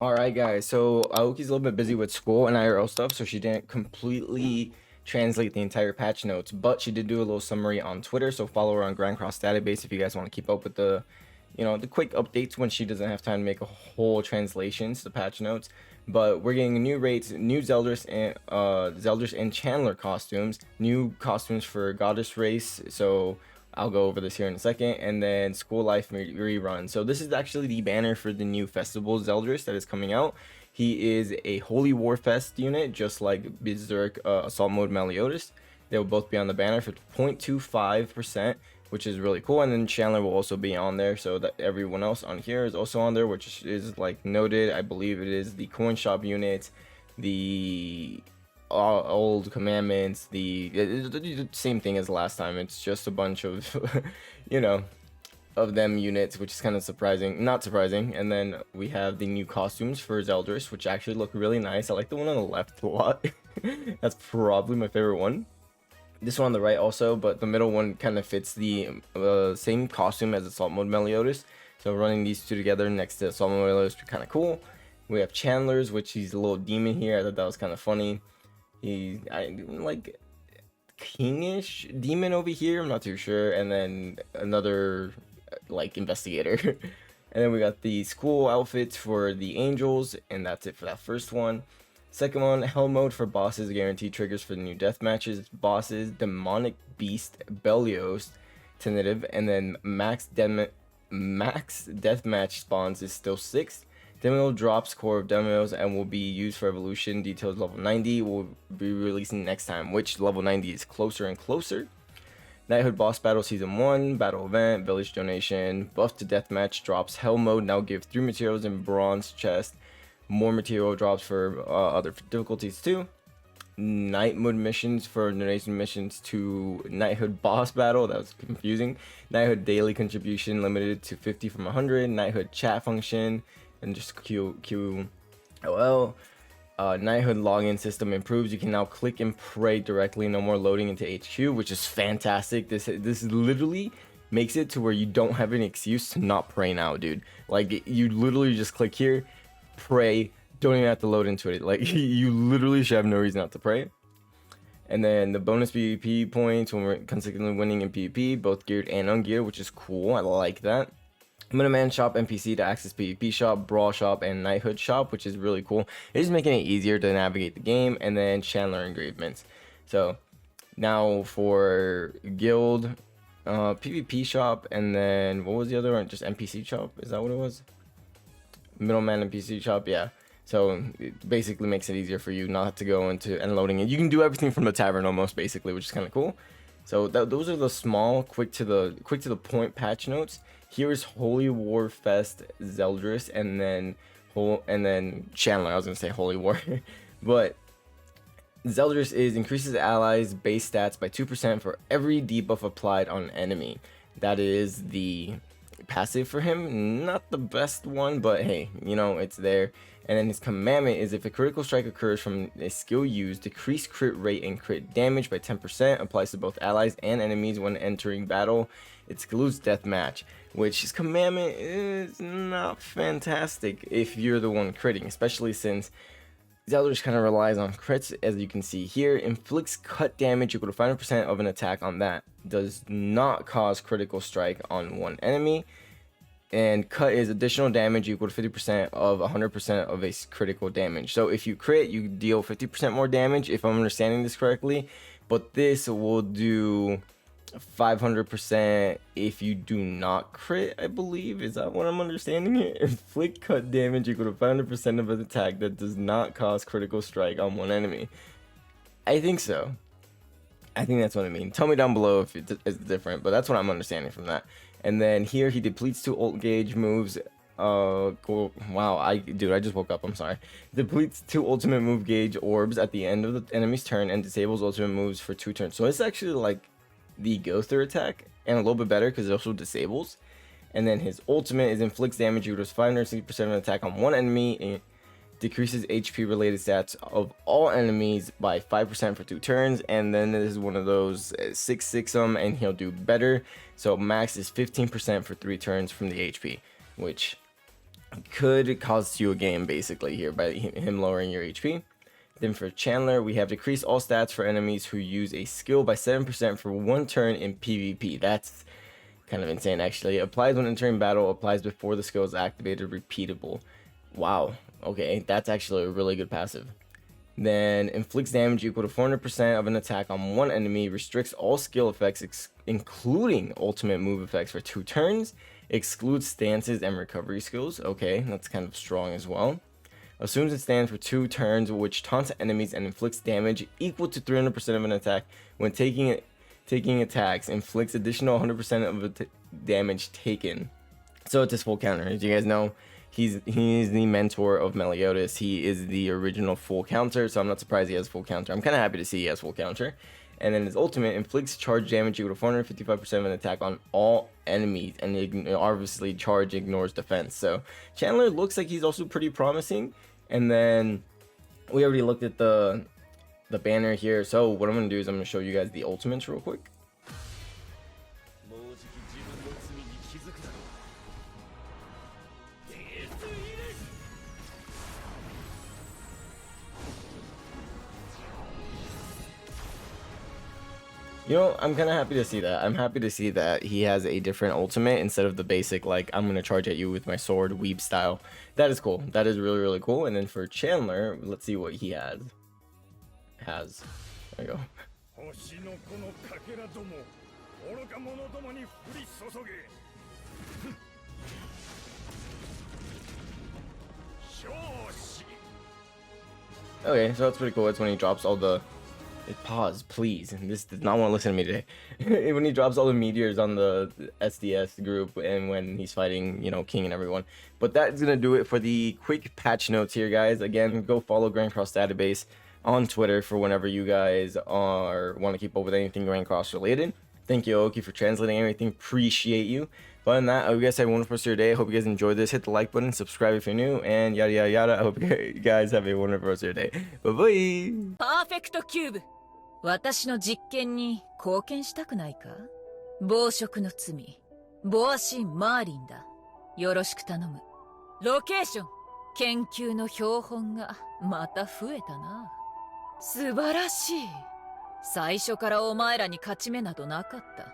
Alright guys, so Aoki's a little bit busy with school and IRL stuff, so she didn't completely translate the entire patch notes, but she did do a little summary on Twitter, so follow her on Grand Cross Database if you guys want to keep up with the quick updates when she doesn't have time to make a whole translations to patch notes. But we're getting new rates, new ZERLDRIS and Chandler costumes, new costumes for Goddess race, so I'll go over this here in a second, and then School Life rerun. So this is actually the banner for the new festival ZERLDRIS that is coming out. He is a Holy War Fest unit, just like Berserk Assault Mode Meliodas. They will both be on the banner for 0.25%, which is really cool. And then Chandler will also be on there, so that everyone else on here is also on there, which is like noted. I believe it is the coin shop unit, the old commandments, the same thing as last time. It's just a bunch of you know of them units, which is kind of surprising, not surprising. And then we have the new costumes for ZERLDRIS, which actually look really nice. I like the one on the left a lot. That's probably my favorite one. This one on the right also, but the middle one kind of fits the same costume as Assault Mode Meliodas. So running these two together next to Assault Mode Meliodas would be kind of cool. We have Chandler's, which he's a little demon here. I thought that was kind of funny. I like kingish demon over here. I'm not too sure. And then another like investigator. And then we got the school outfits for the angels, and that's it for that first one. Second one, hell mode for bosses, guaranteed triggers for the new death matches. Bosses, demonic beast, Belios, tentative, and then max deathmatch spawns is still 6. Demo drops core of demos and will be used for evolution. Details level 90 will be releasing next time, which level 90 is closer and closer. Knighthood boss battle season 1, battle event, village donation, buff to deathmatch drops. Hell mode now give 3 materials in bronze chest. More material drops for other difficulties too. Night mode missions for donation missions to Knighthood boss battle. That was confusing. Knighthood daily contribution limited to 50 from 100. Knighthood chat function and just QOL. Knighthood login system improves. You can now click and pray directly. No more loading into HQ, which is fantastic. This literally makes it to where you don't have an excuse to not pray now, dude. Like, you literally just click here, pray, don't even have to load into it. Like, you literally should have no reason not to pray. And then the bonus PvP points when we're consecutively winning in PvP, both geared and ungeared, which is cool. I like that. Minuteman shop NPC to access PvP shop, brawl shop, and knighthood shop, which is really cool. It is making it easier to navigate the game. And then Chandler engravements. So now for guild, PvP shop, and then what was the other one? Just NPC shop? Is that what it was? Middleman NPC shop, yeah. So it basically makes it easier for you not to go into and loading it. You can do everything from the tavern almost, basically, which is kind of cool. So those are the small, quick to the point patch notes. Here's Holy War Fest ZERLDRIS, and then Chandler. I was gonna say Holy War, but ZERLDRIS increases allies' base stats by 2% for every debuff applied on an enemy. That is the passive for him. Not the best one, but hey, it's there. And then his commandment is if a critical strike occurs from a skill used, decrease crit rate and crit damage by 10%, applies to both allies and enemies when entering battle. It excludes deathmatch, which his commandment is not fantastic if you're the one critting, especially since ZERLDRIS kind of relies on crits, as you can see here. Inflicts cut damage equal to 500% of an attack on that. Does not cause critical strike on one enemy. And cut is additional damage equal to 50% of 100% of a critical damage. So if you crit, you deal 50% more damage, if I'm understanding this correctly. But this will do 500% if you do not crit, I believe. Is that what I'm understanding here? Inflict cut damage equal to 500% of an attack that does not cause critical strike on one enemy. I think so. I think that's what I mean. Tell me down below if it's different, but that's what I'm understanding from that. And then here he depletes 2 ult gauge moves. Wow, I just woke up. I'm sorry. Depletes 2 ultimate move gauge orbs at the end of the enemy's turn and disables ultimate moves for 2 turns. So it's actually like the Gother attack and a little bit better because it also disables. And then his ultimate is inflicts damage equal to 560% of an attack on one enemy. And decreases HP related stats of all enemies by 5% for 2 turns, and then this is one of those 6 them and he'll do better. So max is 15% for 3 turns from the HP, which could cost you a game basically here by him lowering your HP. Then for Chandler, we have decrease all stats for enemies who use a skill by 7% for 1 turn in PvP. That's kind of insane actually. Applies when entering battle, applies before the skill is activated, repeatable. Wow, okay, that's actually a really good passive. Then inflicts damage equal to 400% of an attack on one enemy, restricts all skill effects including ultimate move effects for 2 turns, excludes stances and recovery skills. Okay, that's kind of strong as well. Assumes it stands for 2 turns, which taunts enemies and inflicts damage equal to 300% of an attack when taking attacks, inflicts additional 100% of the damage taken. So it's his full counter. As you guys know, he's the mentor of Meliodas. He is the original full counter, so I'm not surprised he has full counter. I'm kind of happy to see he has full counter. And then his ultimate inflicts charge damage equal to 455% of an attack on all enemies, and obviously charge ignores defense. So Chandler looks like he's also pretty promising. And then we already looked at the banner here. So what I'm gonna do is I'm gonna show you guys the ultimates real quick. You know, I'm kind of happy to see that. I'm happy to see that he has a different ultimate instead of the basic, like, I'm going to charge at you with my sword, weeb style. That is cool. That is really, really cool. And then for Chandler, let's see what he has. There we go. Okay, so that's pretty cool. It's when he drops all the... Pause, please. This does not want to listen to me today. When he drops all the meteors on the SDS group and when he's fighting, you know, King and everyone. But that's going to do it for the quick patch notes here, guys. Again, go follow Grand Cross Database on Twitter for whenever you guys want to keep up with anything Grand Cross related. Thank you, Oki, for translating everything. Appreciate you. But other than that, I hope you guys have a wonderful rest of your day. I hope you guys enjoyed this. Hit the like button, subscribe if you're new, and yada yada yada. I hope you guys have a wonderful rest of your day. Bye bye. Perfect Cube. 私の実験に貢献したくないか？暴食の罪、ボアシン・マーリンだ。よろしく頼む。ロケーション、研究の標本がまた増えたな。素晴らしい。最初からお前らに勝ち目などなかった。